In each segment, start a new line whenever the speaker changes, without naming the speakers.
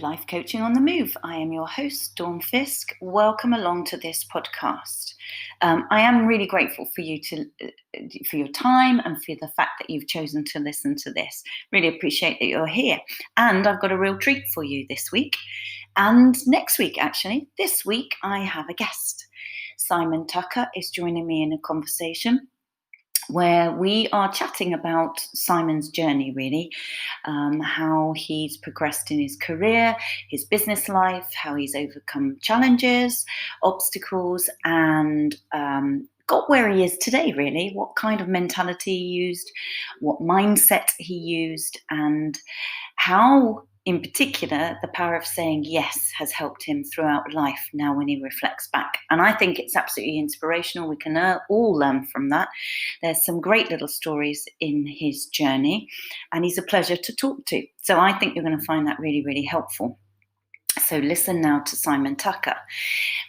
Life Coaching on the Move. I am your host, Dawn Fiske. Welcome along to this podcast. I am really grateful for you for your time and for the fact that you've chosen to listen to this. Really appreciate that you're here. And I've got a real treat for you this week and next week, actually. This week, I have a guest. Simon Tucker is joining me in a conversation where we are chatting about Simon's journey, really, how he's progressed in his career, his business life, how he's overcome challenges, obstacles, and got where he is today, really, what kind of mentality he used, what mindset he used, and how, in particular, the power of saying yes has helped him throughout life now when he reflects back. And I think it's absolutely inspirational. We can all learn from that. There's some great little stories in his journey, and he's a pleasure to talk to. So I think you're going to find that really, really helpful. So listen now to Simon Tucker.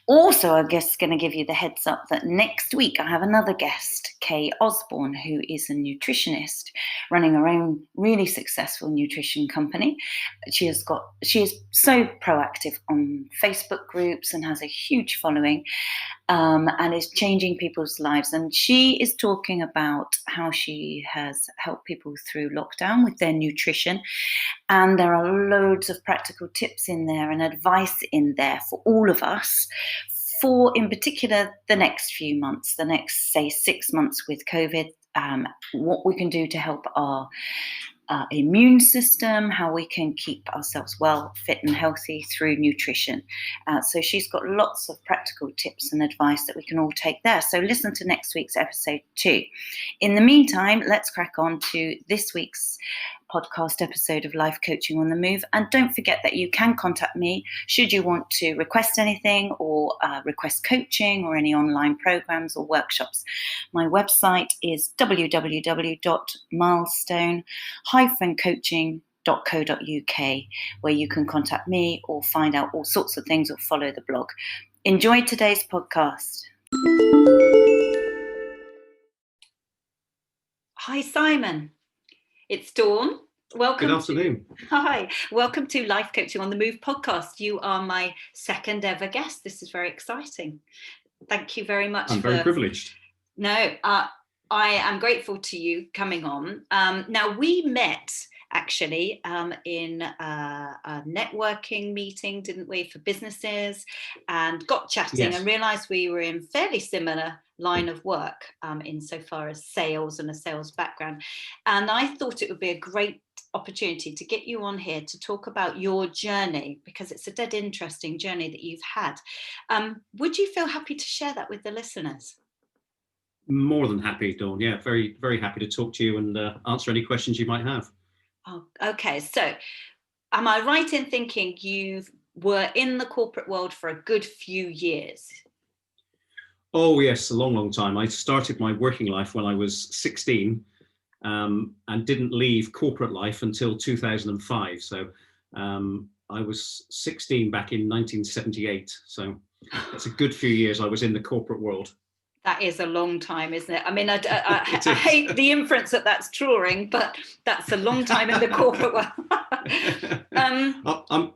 Also, I guess going to give you the heads up that next week I have another guest, Kay Osborne, who is a nutritionist running her own really successful nutrition company. She is so proactive on Facebook groups and has a huge following, and is changing people's lives. And she is talking about how she has helped people through lockdown with their nutrition. And there are loads of practical tips in there and advice in there for all of us for, in particular, the next few months, the next, say, 6 months with COVID, what we can do to help our immune system, how we can keep ourselves well, fit and healthy through nutrition. So she's got lots of practical tips and advice that we can all take there. So listen to next week's episode too. In the meantime, let's crack on to this week's podcast episode of Life Coaching on the Move. And don't forget that you can contact me should you want to request anything or request coaching or any online programs or workshops. My website is www.milestone-coaching.co.uk, where you can contact me or find out all sorts of things or follow the blog. Enjoy today's podcast. Hi, Simon. It's Dawn. Welcome.
Good afternoon.
Hi. Welcome to Life Coaching on the Move podcast. You are my second ever guest. This is very exciting. Thank you very much.
I'm very privileged.
No, I am grateful to you coming on. Now, we met actually in a networking meeting, didn't we, for businesses, and got chatting. Yes. And realised we were in fairly similar line of work insofar as sales and a sales background. And I thought it would be a great opportunity to get you on here to talk about your journey, because it's a dead interesting journey that you've had. Would you feel happy to share that with the listeners?
More than happy, Dawn. Yeah, very, very happy to talk to you and answer any questions you might have.
Oh, okay. So am I right in thinking you were in the corporate world for a good few years?
Oh, yes, a long, long time. I started my working life when I was 16 and didn't leave corporate life until 2005. So I was 16 back in 1978. So it's a good few years I was in the corporate world.
That is a long time, isn't it? I mean, I hate the inference that that's drawing, but that's a long time in the corporate world.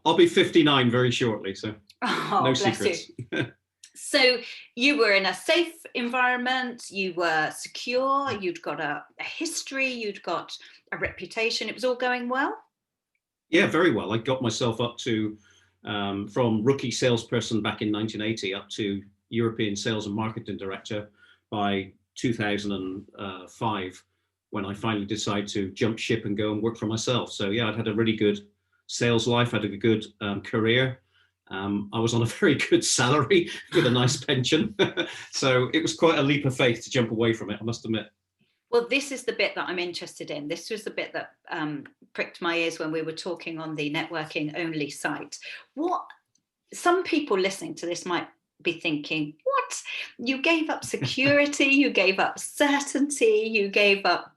I'll be 59 very shortly, so no secrets.
So you were in a safe environment, you were secure, you'd got a history, you'd got a reputation. It was all going well?
Yeah, very well. I got myself up to, from rookie salesperson back in 1980 up to European Sales and Marketing Director by 2005, when I finally decided to jump ship and go and work for myself. So yeah, I'd had a really good sales life, had a good career. I was on a very good salary with a nice pension. So it was quite a leap of faith to jump away from it, I must admit.
Well, this is the bit that I'm interested in. This was the bit that pricked my ears when we were talking on the networking only site. What some people listening to this might be thinking, what? You gave up security, you gave up certainty, you gave up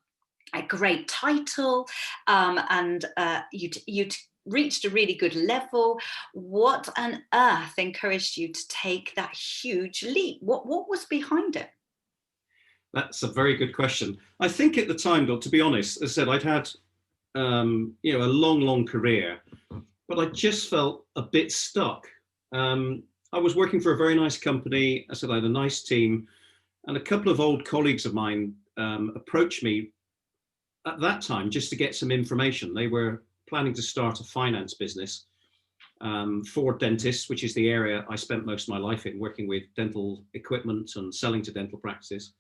a great title, and you'd reached a really good level. What on earth encouraged you to take that huge leap? What was behind it?
That's a very good question. I think at the time, though, to be honest, as I said, I'd had a long career but I just felt a bit stuck. I was working for a very nice company. I said I had a nice team, and a couple of old colleagues of mine approached me at that time just to get some information. They were planning to start a finance business for dentists, which is the area I spent most of my life in, working with dental equipment and selling to dental practices.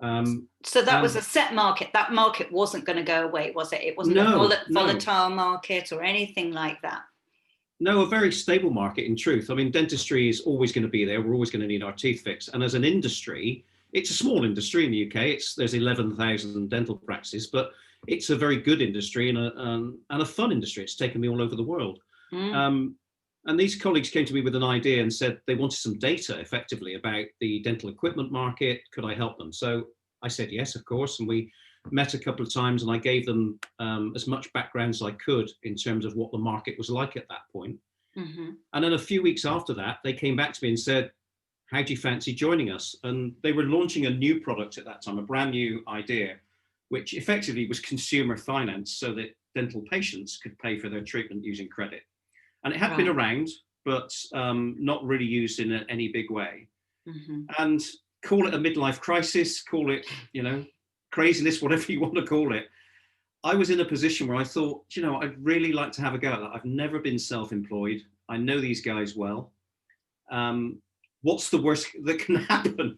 So that was a set market. That market wasn't going to go away, was it? It wasn't
no,
volatile market or anything like that.
No, a very stable market in truth. I mean, dentistry is always going to be there. We're always going to need our teeth fixed. And as an industry, it's a small industry in the UK. There's 11,000 dental practices, but it's a very good industry and a fun industry. It's taken me all over the world. And these colleagues came to me with an idea and said they wanted some data effectively about the dental equipment market. Could I help them? So I said, yes, of course. And we met a couple of times and I gave them as much background as I could in terms of what the market was like at that point. And then a few weeks after that, they came back to me and said, how do you fancy joining us? And they were launching a new product at that time, a brand new idea, which effectively was consumer finance so that dental patients could pay for their treatment using credit. And it had been around, but not really used in any big way. And call it a midlife crisis, call it, craziness, whatever you want to call it. I was in a position where I thought, I'd really like to have a go at that. I've never been self-employed. I know these guys well. What's the worst that can happen?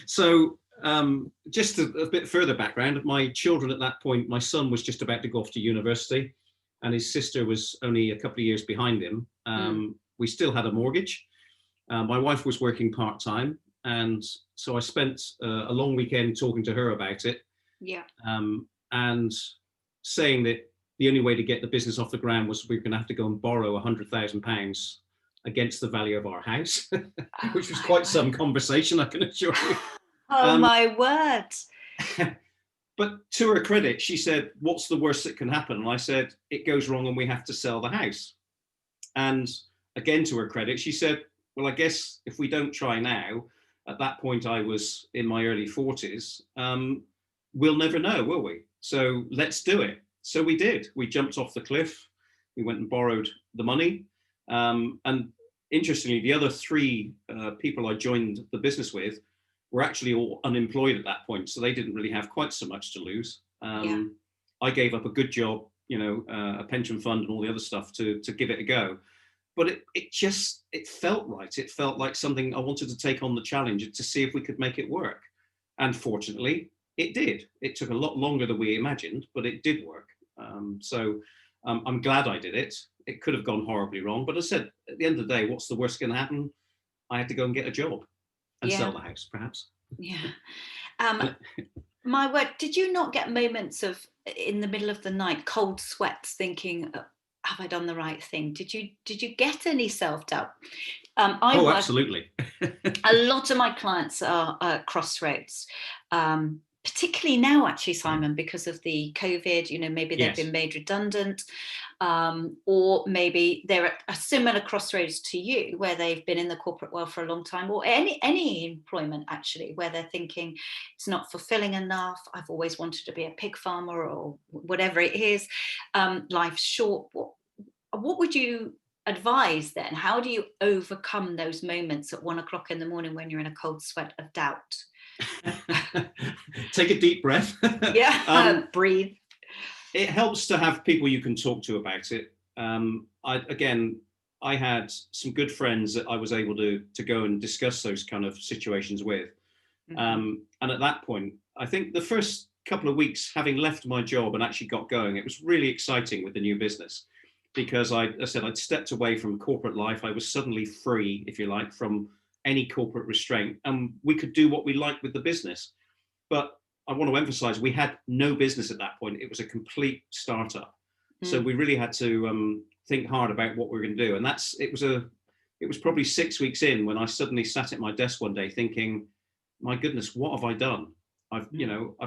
So just a bit further background, my children at that point, my son was just about to go off to university and his sister was only a couple of years behind him. We still had a mortgage. My wife was working part-time. And so I spent a long weekend talking to her about it. And saying that the only way to get the business off the ground was we were going to have to go and borrow £100,000 against the value of our house, which was quite some conversation, I can assure you.
Oh, my word.
But to her credit, she said, what's the worst that can happen? And I said, it goes wrong and we have to sell the house. And again, to her credit, she said, well, I guess if we don't try now, at that point I was in my early 40s, we'll never know, will we? So let's do it. So we did. We jumped off the cliff. We went and borrowed the money. And interestingly, the other three people I joined the business with were actually all unemployed at that point. So they didn't really have quite so much to lose. I gave up a good job, a pension fund and all the other stuff to give it a go. But it felt right. It felt like something I wanted to take on the challenge to see if we could make it work. And fortunately, it did. It took a lot longer than we imagined, but it did work. So I'm glad I did it. It could have gone horribly wrong. But as I said, at the end of the day, what's the worst going to happen? I had to go and get a job and sell the house, perhaps.
My word, did you not get moments of, in the middle of the night, cold sweats thinking, have I done the right thing? Did you get any self-doubt?
Absolutely.
A lot of my clients are at crossroads, particularly now, actually, Simon, because of the COVID. Maybe they've been made redundant, or maybe they're at a similar crossroads to you, where they've been in the corporate world for a long time, or any employment, actually, where they're thinking it's not fulfilling enough. I've always wanted to be a pig farmer, or whatever it is. Life's short. What would you advise then? How do you overcome those moments at 1 o'clock in the morning when you're in a cold sweat of doubt?
Take a deep breath.
Breathe.
It helps to have people you can talk to about it. I had some good friends that I was able to go and discuss those kind of situations with. And at that point, I think the first couple of weeks, having left my job and actually got going, it was really exciting with the new business, because I said I'd stepped away from corporate life. I was suddenly free, if you like, from any corporate restraint, and we could do what we liked with the business. But I want to emphasize, we had no business at that point. It was a complete startup. So we really had to think hard about what we were going to do. And it was probably 6 weeks in when I suddenly sat at my desk one day thinking, my goodness, what have I done? I've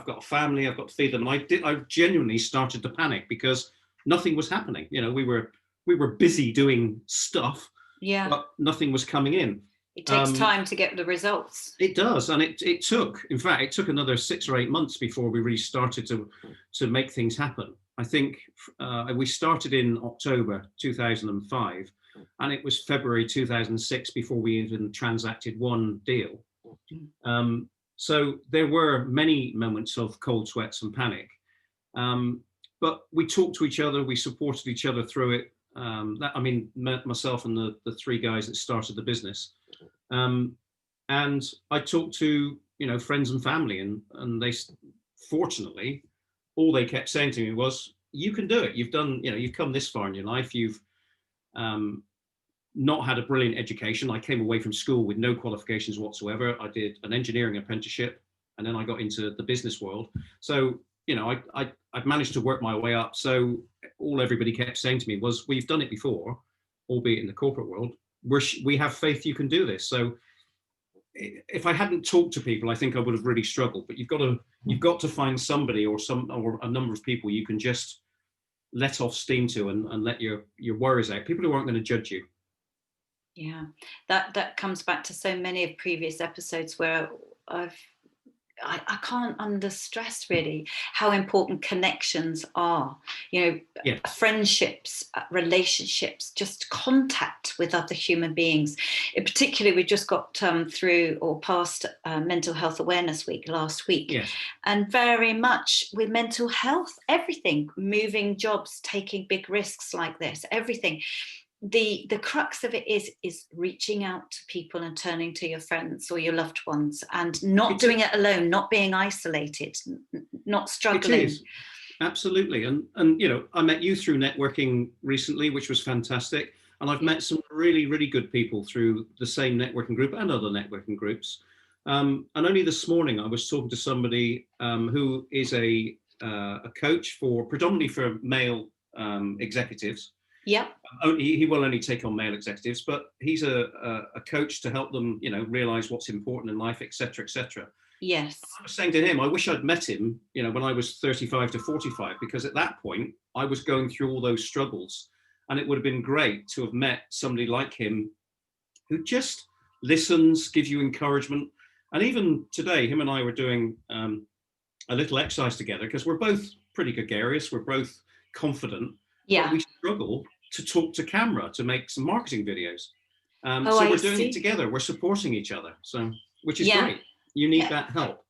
got a family, I've got to feed them. And I genuinely started to panic because nothing was happening. We were busy doing stuff, but nothing was coming in.
It takes time to get the results.
It does, and it took another 6 or 8 months before we really started to make things happen. I think we started in October 2005, and it was February 2006 before we even transacted one deal. So there were many moments of cold sweats and panic, but we talked to each other, we supported each other through it. Myself and the three guys that started the business, and I talked to friends and family, and they, fortunately, all they kept saying to me was, "You can do it. You've done, you've come this far in your life. You've not had a brilliant education. I came away from school with no qualifications whatsoever. I did an engineering apprenticeship, and then I got into the business world. So, I've managed to work my way up. So all everybody kept saying to me was, we've done it before, albeit in the corporate world. We have faith you can do this." So if I hadn't talked to people, I think I would have really struggled. But you've got to find somebody or a number of people you can just let off steam to and let your worries out. People who aren't going to judge you.
Yeah, that comes back to so many of previous episodes where I can't understress really how important connections are.
Yes.
Friendships, relationships, just contact with other human beings. Particularly, we just got through or past Mental Health Awareness Week last week.
Yes.
And very much with mental health, everything, moving jobs, taking big risks like this, everything. The crux of it is reaching out to people and turning to your friends or your loved ones and not doing it alone, not being isolated, not struggling.
It is. Absolutely. And I met you through networking recently, which was fantastic. And I've met some really, really good people through the same networking group and other networking groups. And only this morning I was talking to somebody who is a coach predominantly for male executives.
Yep.
He will only take on male executives, but he's a coach to help them, realize what's important in life, etc., etc.
Yes.
I was saying to him, I wish I'd met him, when I was 35 to 45, because at that point I was going through all those struggles, and it would have been great to have met somebody like him who just listens, gives you encouragement. And even today, him and I were doing a little exercise together because we're both pretty gregarious, we're both confident, but we struggle to talk to camera to make some marketing videos. So we're doing it together. We're supporting each other. So, which is great. You need that help.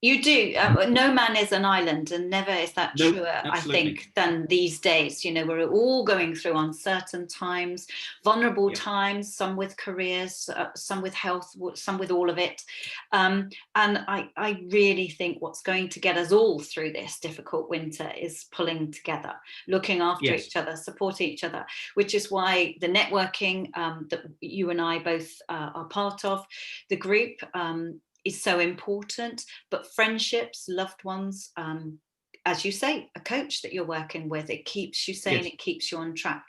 You do. No man is an island, and never is that truer, I think, than these days. We're all going through uncertain times, vulnerable times, some with careers, some with health, some with all of it. And I really think what's going to get us all through this difficult winter is pulling together, looking after each other, supporting each other, which is why the networking that you and I both are part of, the group, is so important. But friendships, loved ones, as you say, a coach that you're working with, it keeps you sane, it keeps you on track.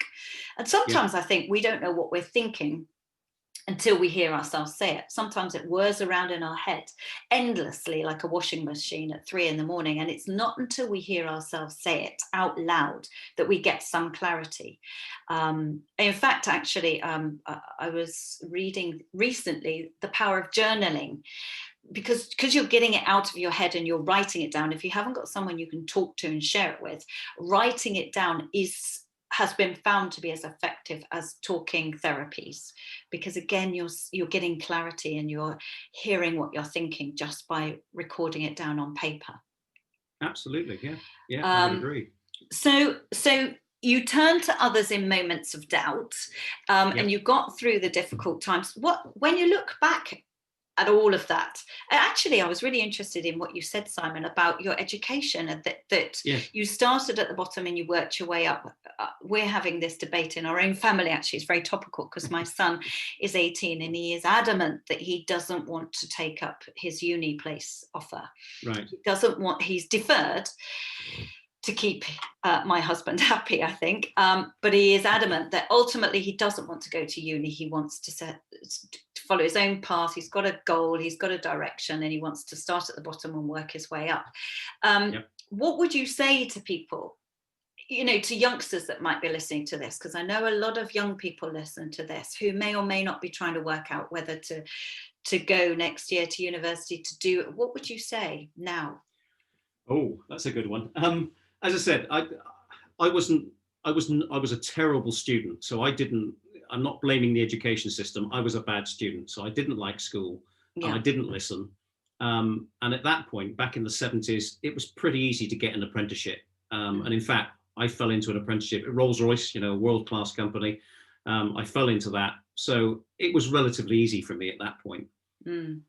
And sometimes I think we don't know what we're thinking until we hear ourselves say it. Sometimes it whirs around in our head endlessly like a washing machine at 3 a.m. and it's not until we hear ourselves say it out loud that we get some clarity. In fact, actually, I was reading recently The Power of Journaling, because you're getting it out of your head and you're writing it down. If you haven't got someone you can talk to and share it with, writing it down has been found to be as effective as talking therapies, because again you're getting clarity and you're hearing what you're thinking just by recording it down on paper.
Absolutely. I would agree.
So you turn to others in moments of doubt, and you got through the difficult times. When you look back at all of that, actually, I was really interested in what you said, Simon, about your education, and that you started at the bottom and you worked your way up. We're having this debate in our own family. Actually, it's very topical because my son is 18 and he is adamant that he doesn't want to take up his uni place offer.
Right.
He's deferred to keep my husband happy, I think. But he is adamant that ultimately he doesn't want to go to uni. He wants to follow his own path. He's got a goal, he's got a direction, and he wants to start at the bottom and work his way up. What would you say to people, to youngsters that might be listening to this? Because I know a lot of young people listen to this who may or may not be trying to work out whether to go next year to university to do it. What would you say now?
Oh, that's a good one. As I said, I wasn't. I was a terrible student. So I'm not blaming the education system. I was a bad student. So I didn't like school and I
Yeah.
didn't listen. And at that point, back in the 70s, it was pretty easy to get an apprenticeship. And in fact, I fell into an apprenticeship at Rolls-Royce, a world-class company. I fell into that. So it was relatively easy for me at that point.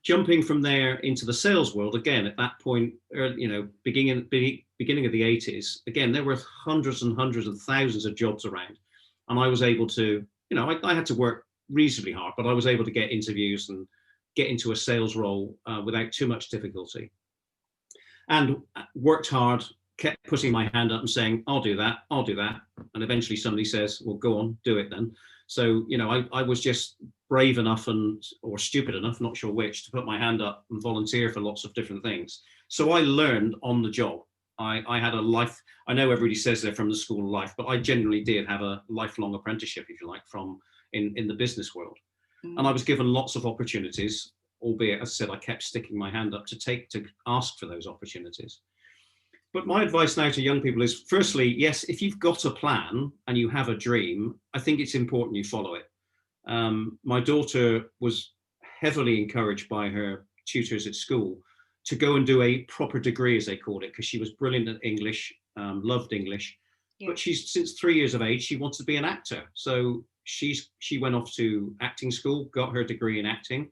Jumping from there into the sales world, again, at that point, beginning of the 80s, again, there were hundreds and hundreds of thousands of jobs around. And I was able to, I had to work reasonably hard, but I was able to get interviews and get into a sales role without too much difficulty. And worked hard, kept putting my hand up and saying, I'll do that. And eventually somebody says, well, go on, do it then. So, I was just brave enough or stupid enough, not sure which, to put my hand up and volunteer for lots of different things. So I learned on the job. I had a life, I know everybody says they're from the school of life, but I genuinely did have a lifelong apprenticeship, if you like, in the business world. And I was given lots of opportunities, albeit, as I said, I kept sticking my hand up to ask for those opportunities. But my advice now to young people is, firstly, yes, if you've got a plan and you have a dream, I think it's important you follow it. My daughter was heavily encouraged by her tutors at school to go and do a proper degree, as they called it, because she was brilliant at English, loved English. Yeah. But since 3 years of age, she wants to be an actor. So she went off to acting school, got her degree in acting,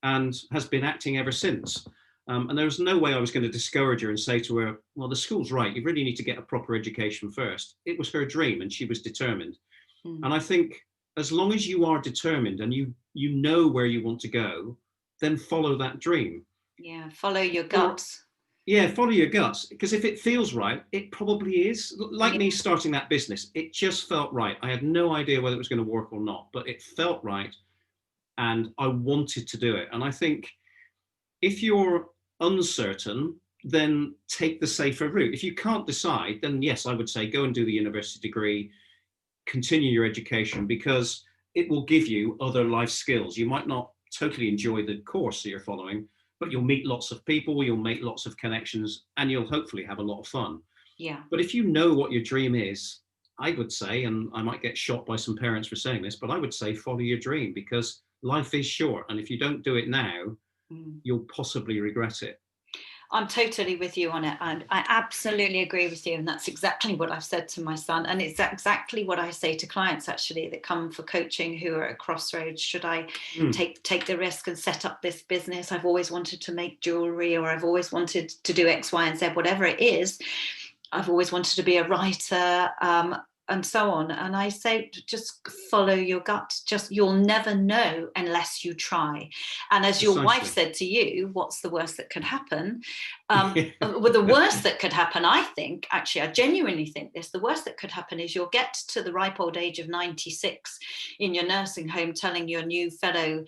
and has been acting ever since. And there was no way I was going to discourage her and say to her, well, the school's right, you really need to get a proper education first. It was her dream and she was determined. And I think as long as you are determined and you know where you want to go, then follow that dream.
Yeah, follow your guts.
Follow your guts. Because if it feels right, it probably is. Like me starting that business, it just felt right. I had no idea whether it was going to work or not, but it felt right. And I wanted to do it. And I think if you're uncertain, then take the safer route. If you can't decide, then yes, I would say go and do the university degree, continue your education, because it will give you other life skills. You might not totally enjoy the course that you're following, but you'll meet lots of people, you'll make lots of connections, and you'll hopefully have a lot of fun.
Yeah.
But if you know what your dream is, I would say, and I might get shot by some parents for saying this, but I would say follow your dream, because life is short. And if you don't do it now, you'll possibly regret it.
I'm totally with you on it. I absolutely agree with you. And that's exactly what I've said to my son. And it's exactly what I say to clients, actually, that come for coaching who are at crossroads. Should I take the risk and set up this business? I've always wanted to make jewelry, or I've always wanted to do X, Y, and Z, whatever it is. I've always wanted to be a writer, and so on. And I say, just follow your gut. Just, you'll never know unless you try. And as your wife said to you, what's the worst that could happen? Well, the worst that could happen, I think, actually, I genuinely think this, the worst that could happen is you'll get to the ripe old age of 96 in your nursing home, telling your new fellow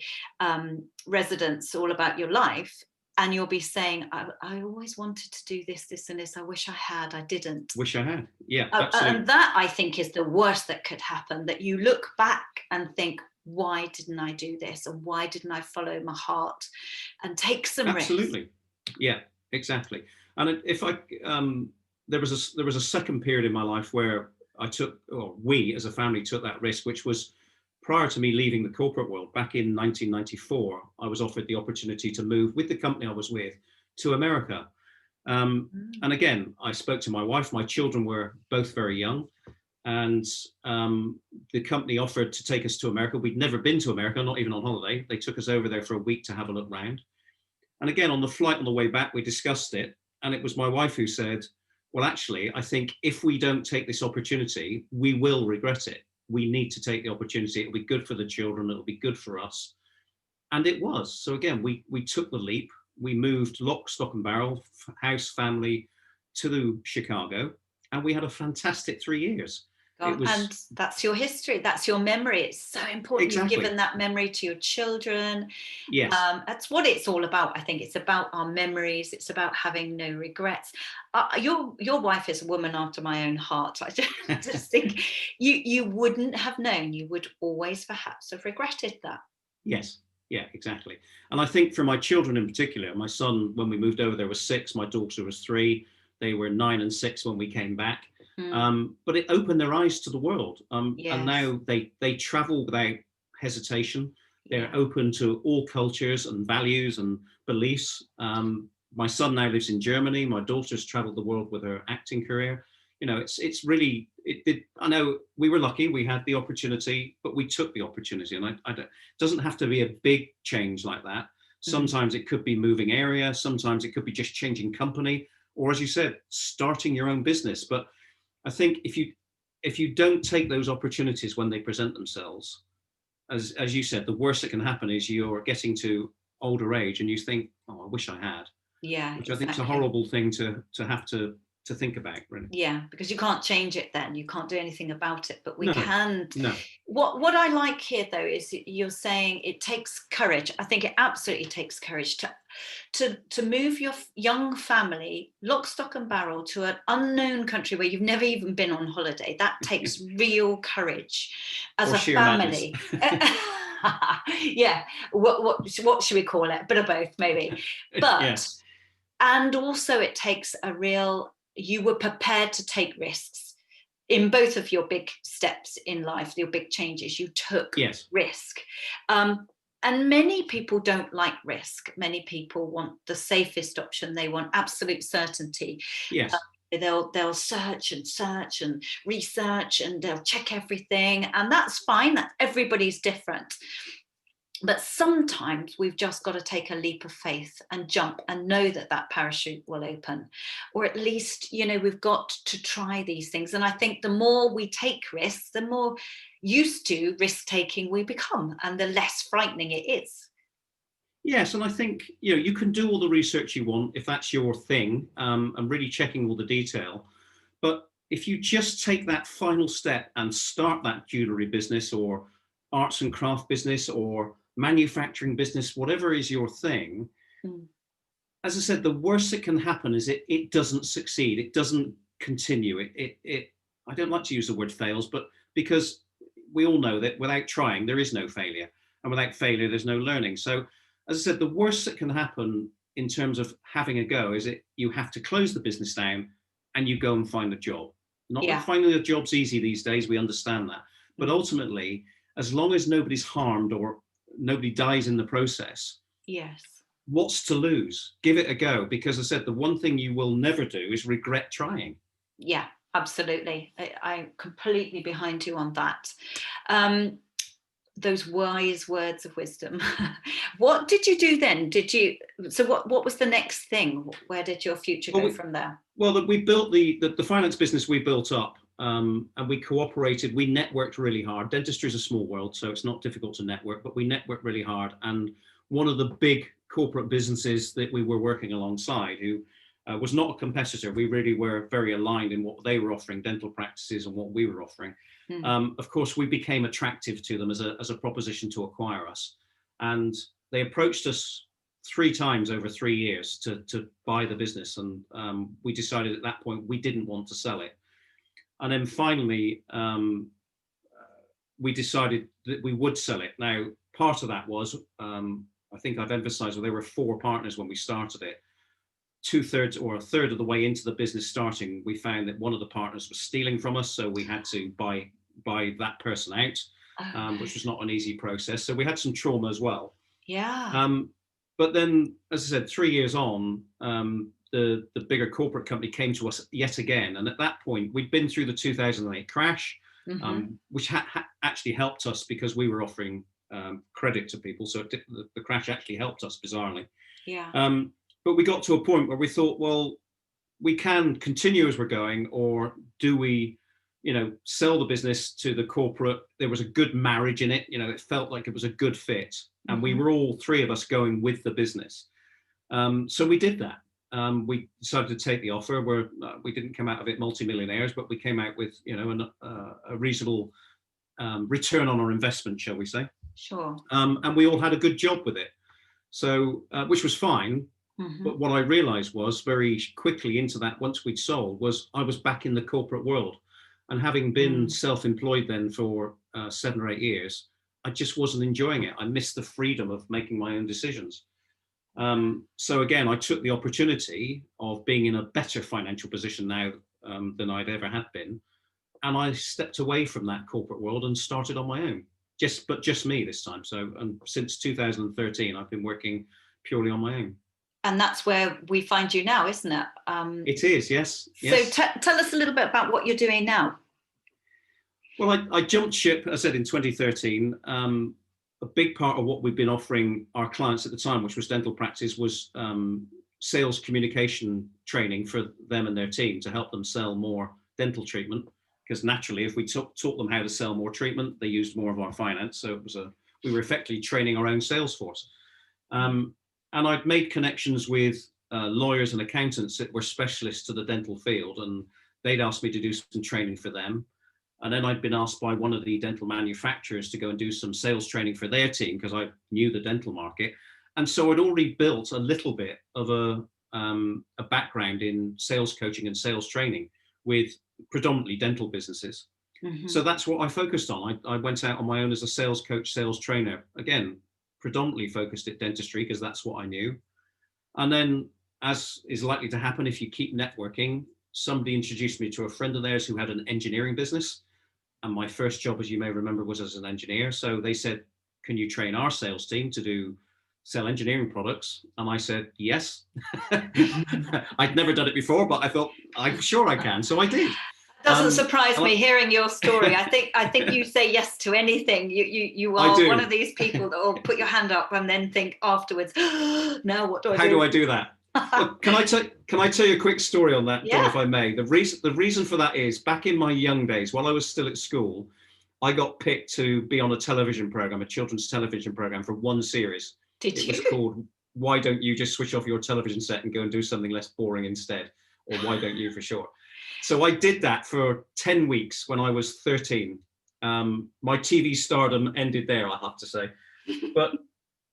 residents all about your life. And you'll be saying, I always wanted to do this, this, and this. I wish I had. I didn't.
Wish I had. Yeah, absolutely.
And that, I think, is the worst that could happen, that you look back and think, why didn't I do this? And why didn't I follow my heart and take some risks?
Absolutely. Yeah, exactly. And if there was a second period in my life where we as a family took that risk, which was prior to me leaving the corporate world. Back in 1994, I was offered the opportunity to move with the company I was with to America. And again, I spoke to my wife. My children were both very young. And the company offered to take us to America. We'd never been to America, not even on holiday. They took us over there for a week to have a look round. And again, on the flight on the way back, we discussed it. And it was my wife who said, well, actually, I think if we don't take this opportunity, we will regret it. We need to take the opportunity. It'll be good for the children. It'll be good for us. And it was. So again, we took the leap. We moved lock, stock and barrel, house, family to Chicago. And we had a fantastic 3 years.
And that's your history. That's your memory. It's so important. Exactly. You've given that memory to your children.
Yes.
That's what it's all about. I think it's about our memories. It's about having no regrets. Your wife is a woman after my own heart. I just think you wouldn't have known. You would always perhaps have regretted that.
Yes. Yeah, exactly. And I think for my children in particular, my son, when we moved over there, was 6. My daughter was 3. They were 9 and 6 when we came back. But it opened their eyes to the world. And
Yes.
now they travel without hesitation. They're
Yeah.
open to all cultures and values and beliefs. My son now lives in Germany. My daughter's traveled the world with her acting career. It's really, I know we were lucky, we had the opportunity, but we took the opportunity. And it doesn't have to be a big change like that. Sometimes it could be moving area. Sometimes it could be just changing company, or as you said, starting your own business. But I think if you don't take those opportunities when they present themselves, as you said, the worst that can happen is you're getting to older age and you think, oh, I wish I had.
Yeah,
Which
exactly.
I think is a horrible thing to have to think about, really.
Yeah, because you can't change it then. You can't do anything about it, but we
No,
can.
no.
What I like here, though, is you're saying it takes courage. I think it absolutely takes courage to move your young family, lock, stock and barrel, to an unknown country where you've never even been on holiday. That takes real courage as a family. Yeah, what should we call it? A bit of both, maybe. But
Yes.
And also it takes you were prepared to take risks in both of your big steps in life, your big changes. You took risk. And many people don't like risk. Many people want the safest option. They want absolute certainty.
Yes.
They'll search and research, and they'll check everything. And that's fine. Everybody's different. But sometimes we've just got to take a leap of faith and jump and know that parachute will open, or at least, we've got to try these things. And I think the more we take risks, the more used to risk taking we become, and the less frightening it is.
Yes, and I think you can do all the research you want if that's your thing, and really checking all the detail. But if you just take that final step and start that jewelry business or arts and craft business or manufacturing business, whatever is your thing, as I said, the worst that can happen is it doesn't succeed. It doesn't continue. I don't like to use the word fails, but because we all know that without trying, there is no failure. And without failure, there's no learning. So as I said, the worst that can happen in terms of having a go is you have to close the business down and you go and find a job. Not that finding a job's easy these days, we understand that. But ultimately, as long as nobody's harmed or nobody dies in the process, what's to lose? Give it a go. Because as I said, the one thing you will never do is regret trying.
Yeah, absolutely. I'm completely behind you on that. Those wise words of wisdom. What did you do then? What was the next thing? Where did your future go from there?
Well, we built the finance business we built up, and we cooperated. We networked really hard. Dentistry is a small world, so it's not difficult to network, but we networked really hard. And one of the big corporate businesses that we were working alongside, who was not a competitor, we really were very aligned in what they were offering, dental practices, and what we were offering. Of course, we became attractive to them as a proposition to acquire us. And they approached us 3 times over 3 years to buy the business. And we decided at that point we didn't want to sell it. And then finally, we decided that we would sell it. Now, part of that was, I think I've emphasized, well, there were 4 partners when we started it. 2/3 or a third of the way into the business starting, we found that one of the partners was stealing from us. So we had to buy that person out, which was not an easy process. So we had some trauma as well.
Yeah.
But then, as I said, 3 years on, the bigger corporate company came to us yet again. And at that point, we'd been through the 2008 crash, which actually helped us because we were offering credit to people. So the crash actually helped us, bizarrely.
Yeah.
But we got to a point where we thought, well, we can continue as we're going, or do we, sell the business to the corporate? There was a good marriage in it. It felt like it was a good fit. And we were all 3 of us going with the business. So we did that. We decided to take the offer. We didn't come out of it multimillionaires, but we came out with, a reasonable return on our investment, shall we say.
Sure.
And we all had a good job with it. So, which was fine. But what I realized was very quickly into that, once we'd sold, was I was back in the corporate world. And having been self-employed then for 7 or 8 years, I just wasn't enjoying it. I missed the freedom of making my own decisions. So again, I took the opportunity of being in a better financial position now than I'd ever had been. And I stepped away from that corporate world and started on my own, just me this time. So, and since 2013, I've been working purely on my own.
And that's where we find you now, isn't it?
It is, yes.
So tell us a little bit about what you're doing now.
Well, I jumped ship, as I said, in 2013. A big part of what we've been offering our clients at the time, which was dental practice, was sales communication training for them and their team to help them sell more dental treatment. Because naturally, if we taught them how to sell more treatment, they used more of our finance. So it was we were effectively training our own sales force. And I'd made connections with lawyers and accountants that were specialists to the dental field, and they'd asked me to do some training for them. And then I'd been asked by one of the dental manufacturers to go and do some sales training for their team because I knew the dental market. And so I'd already built a little bit of a background in sales coaching and sales training with predominantly dental businesses. Mm-hmm. So that's what I focused on. I went out on my own as a sales coach, sales trainer, again, predominantly focused at dentistry because that's what I knew. And then, as is likely to happen if you keep networking, somebody introduced me to a friend of theirs who had an engineering business. And my first job, as you may remember, was as an engineer. So they said, can you train our sales team to sell engineering products? And I said, yes. I'd never done it before, but I thought, I'm sure I can. So I did.
Doesn't surprise me hearing your story. I think you say yes to anything. You are one of these people that will put your hand up and then think afterwards, now what do I do?
How do I do that? Look, can I tell you a quick story on that, Dawn, if I may? The reason for that is back in my young days, while I was still at school, I got picked to be on a television program, a children's television program for one series. It was called Why Don't You Just Switch Off Your Television Set and Go and Do Something Less Boring Instead, or Why Don't You for short. So I did that for 10 weeks when I was 13. My TV stardom ended there, I have to say. But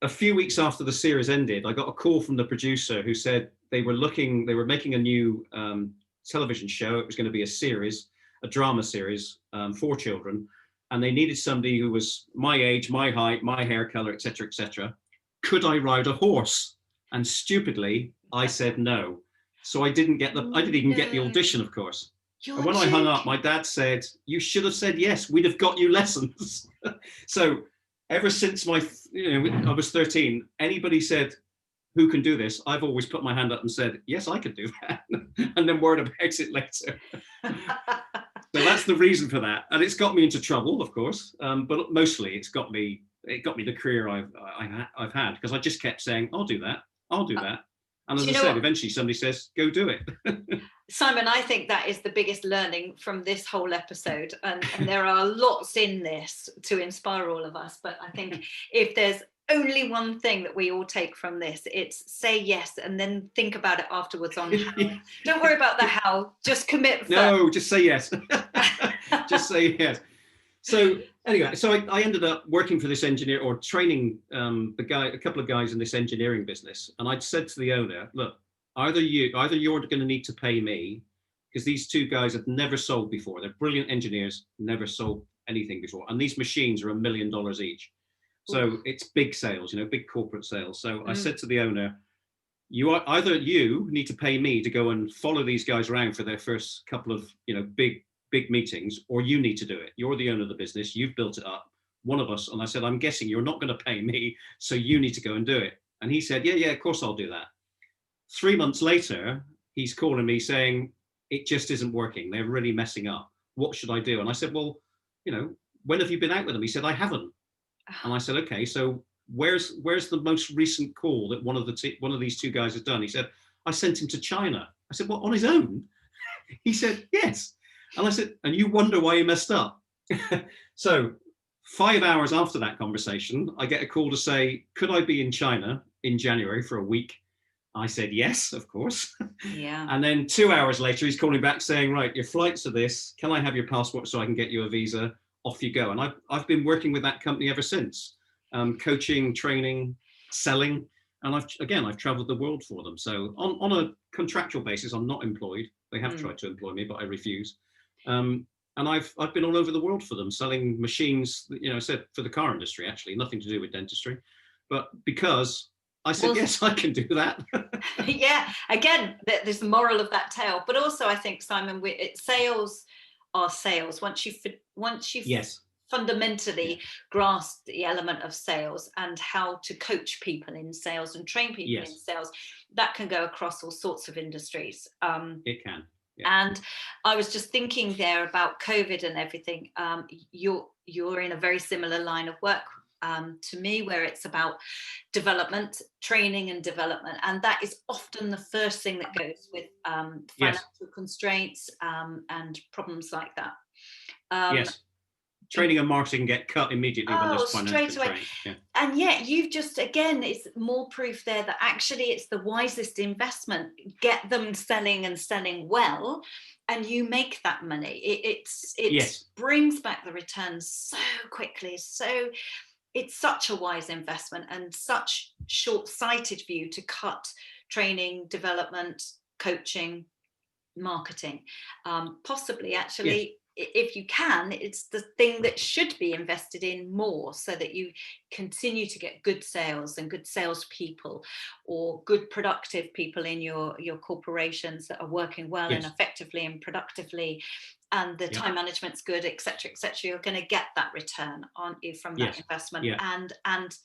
a few weeks after the series ended, I got a call from the producer who said they were making a new television show. It was going to be a series, a drama series for children. And they needed somebody who was my age, my height, my hair color, etc., etc. Could I ride a horse? And stupidly, I said no. So I didn't even get the audition, of course. And when I hung up, my dad said, you should have said yes. We'd have got you lessons. So ever since I was 13, anybody said, who can do this? I've always put my hand up and said, yes, I could do that. And then worried about it later. So that's the reason for that. And it's got me into trouble, of course. But mostly it got me the career I've had, because I just kept saying, I'll do that. I'll do that. And as I said, eventually somebody says, go do it.
Simon, I think that is the biggest learning from this whole episode. And there are lots in this to inspire all of us. But I think if there's only one thing that we all take from this, it's say yes and then think about it afterwards on how. Don't worry about the how, just commit first.
No, just say yes. Just say yes. So anyway, so I ended up working for this engineer, or training a couple of guys in this engineering business. And I'd said to the owner, look, either you're going to need to pay me, because these two guys have never sold before. They're brilliant engineers, never sold anything before. And these machines are $1 million each. So it's big sales, big corporate sales. So I said to the owner, either you need to pay me to go and follow these guys around for their first couple of, big meetings, or you need to do it. You're the owner of the business. You've built it up. One of us. And I said, I'm guessing you're not going to pay me, so you need to go and do it. And he said, yeah, of course I'll do that. 3 months later, he's calling me saying, it just isn't working. They're really messing up. What should I do? And I said, well, when have you been out with them? He said, I haven't. And I said, okay, so where's the most recent call that one of these two guys has done? He said, I sent him to China. I said, what, on his own? He said, yes. And I said, and you wonder why he messed up? So 5 hours after that conversation, I get a call to say, could I be in China in January for a week? I said, yes, of course.
Yeah.
And then 2 hours later, he's calling back saying, right, your flights are this. Can I have your passport so I can get you a visa? Off you go. And I've been working with that company ever since, coaching, training, selling. And I've traveled the world for them. So on a contractual basis, I'm not employed. They have tried to employ me, but I refuse. And I've been all over the world for them, selling machines, I said for the car industry, actually, nothing to do with dentistry. But because I said, yes, I can do that.
Yeah, again, there's the moral of that tale, but also I think, Simon, sales are sales. Once you've
Yes.
fundamentally grasped the element of sales and how to coach people in sales and train people in sales, that can go across all sorts of industries.
It can.
Yeah. And I was just thinking there about COVID and everything. You're in a very similar line of work to me, where it's about development, training and development. And that is often the first thing that goes with financial constraints and problems like that.
Yes. Training and marketing get cut immediately when there's financial constraints. Yeah.
And yet you've just, again, it's more proof there that actually it's the wisest investment. Get them selling and selling well, and you make that money. It brings back the returns so quickly. So it's such a wise investment and such short-sighted view to cut training, development, coaching, marketing. Possibly, actually, if you can, it's the thing that should be invested in more, so that you continue to get good sales and good salespeople, or good productive people in your corporations that are working well and effectively and productively, and the time management's good, etc., etc. You're going to get that return, aren't you, from that investment, and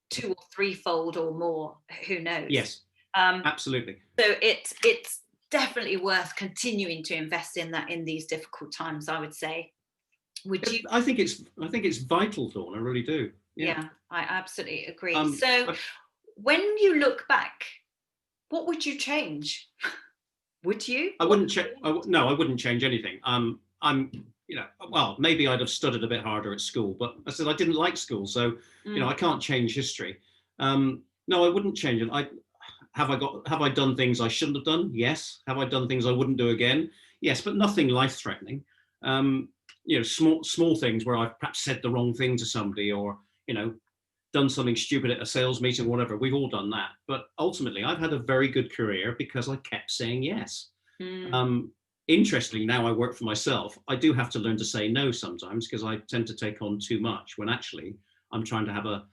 2 or 3-fold or more, who knows?
Yes, absolutely.
So it's definitely worth continuing to invest in that in these difficult times, I would say. Would you?
I think it's vital, Dawn. I really do.
Yeah, I absolutely agree. So when you look back, what would you change? Would you?
I wouldn't change. No, I wouldn't change anything. Well, maybe I'd have studied a bit harder at school, but I said I didn't like school, so I can't change history. No, I wouldn't change it. Have I done things I shouldn't have done? Yes. Have I done things I wouldn't do again? Yes, but nothing life-threatening. Small things where I've perhaps said the wrong thing to somebody, or done something stupid at a sales meeting, or whatever. We've all done that. But ultimately, I've had a very good career because I kept saying yes. Interestingly, now I work for myself. I do have to learn to say no sometimes, because I tend to take on too much when actually I'm trying to have a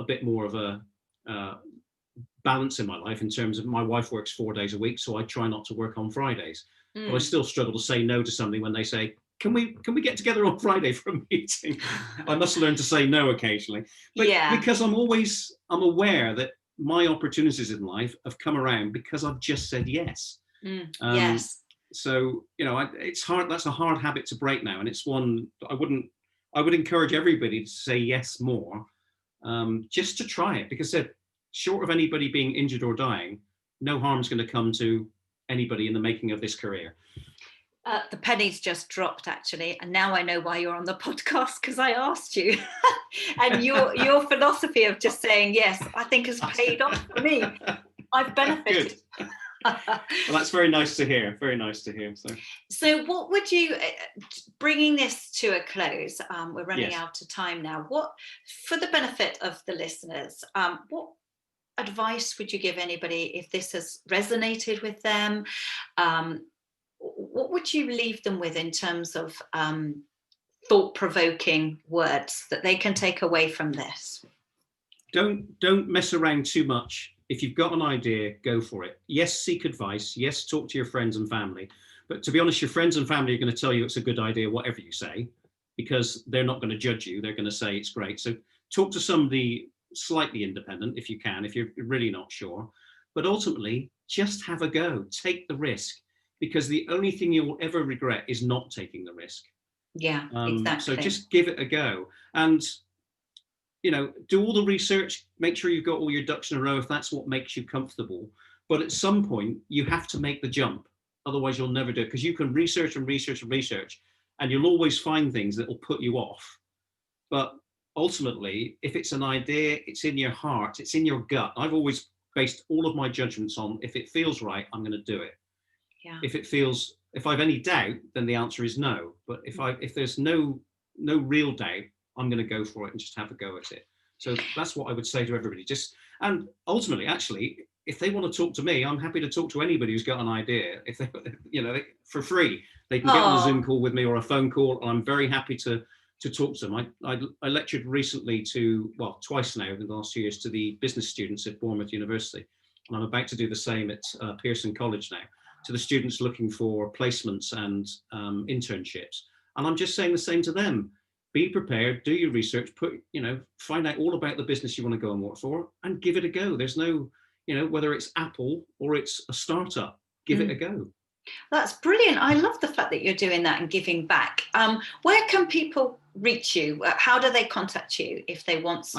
bit more of a balance in my life, in terms of my wife works 4 days a week, so I try not to work on Fridays. But I still struggle to say no to somebody when they say, can we get together on Friday for a meeting? I must learn to say no occasionally. But because I'm aware that my opportunities in life have come around because I've just said yes.
Yes.
So it's hard. That's a hard habit to break now, and it's one I would encourage everybody to say yes more, just to try it, because short of anybody being injured or dying, no harm's going to come to anybody in the making of this career.
The pennies just dropped, actually, and now I know why you're on the podcast, because I asked you. And your philosophy of just saying yes, I think, has paid off for me. I've benefited.
Good. Well, that's very nice to hear. Very nice to hear.
So what would you, bringing this to a close, we're running out of time now, what, for the benefit of the listeners, what advice would you give anybody if this has resonated with them? What would you leave them with in terms of thought-provoking words that they can take away from this?
Don't mess around too much. If you've got an idea, go for it. Yes, seek advice. Yes, talk to your friends and family. But to be honest, your friends and family are going to tell you it's a good idea, whatever you say, because they're not going to judge you. They're going to say it's great. So talk to somebody slightly independent if you can, if you're really not sure. But ultimately, just have a go. Take the risk, because the only thing you'll ever regret is not taking the risk.
Yeah, exactly.
So just give it a go. And do all the research, make sure you've got all your ducks in a row if that's what makes you comfortable. But at some point, you have to make the jump. Otherwise, you'll never do it, because you can research and research and research, and you'll always find things that will put you off. But ultimately, if it's an idea, it's in your heart, it's in your gut. I've always based all of my judgments on, if it feels right, I'm going to do it.
Yeah.
If I've any doubt, then the answer is no. But if there's no real doubt, I'm going to go for it and just have a go at it. So that's what I would say to everybody. And ultimately, actually, if they want to talk to me, I'm happy to talk to anybody who's got an idea. If they, for free, they can get on a Zoom call with me or a phone call. And I'm very happy to to talk to them. I lectured recently to, well, twice now in the last 2 years, to the business students at Bournemouth University. And I'm about to do the same at Pearson College now, to the students looking for placements and internships. And I'm just saying the same to them. Be prepared, do your research, find out all about the business you want to go and work for, and give it a go. There's no, whether it's Apple or it's a startup, give it a go.
That's brilliant. I love the fact that you're doing that and giving back. Where can people reach you? How do they contact you if they want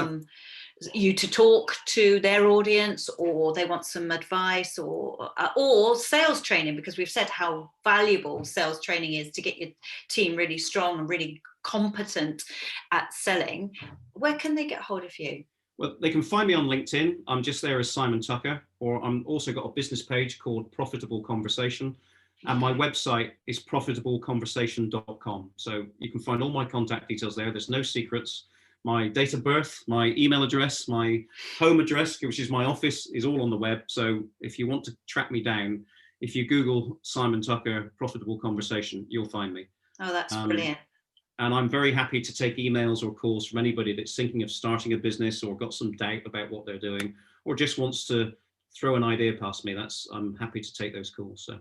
you to talk to their audience, or they want some advice or sales training? Because we've said how valuable sales training is to get your team really strong and really competent at selling. Where can they get hold of you?
Well, they can find me on LinkedIn. I'm just there as Simon Tucker, or I'm also got a business page called Profitable Conversation. And my website is profitableconversation.com. So you can find all my contact details there. There's no secrets. My date of birth, my email address, my home address, which is my office, is all on the web. So if you want to track me down, if you Google Simon Tucker, Profitable Conversation, you'll find me.
Oh, that's brilliant.
And I'm very happy to take emails or calls from anybody that's thinking of starting a business or got some doubt about what they're doing, or just wants to throw an idea past me. I'm happy to take those calls. So.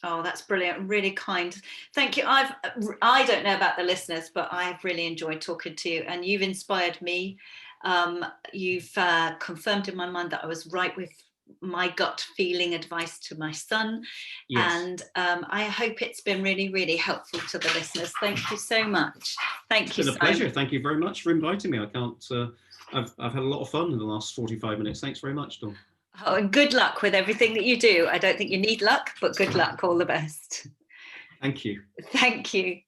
Oh, that's brilliant. Really kind. Thank you. I don't know about the listeners, but I've really enjoyed talking to you, and you've inspired me. You've confirmed in my mind that I was right with my gut feeling advice to my son. Yes. And I hope it's been really, really helpful to the listeners. Thank you so much. Thank you.
It's been a pleasure. Thank you very much for inviting me. I've had a lot of fun in the last 45 minutes. Thanks very much, Dawn.
Oh, and good luck with everything that you do. I don't think you need luck, but good luck. All the best.
Thank you.
Thank you.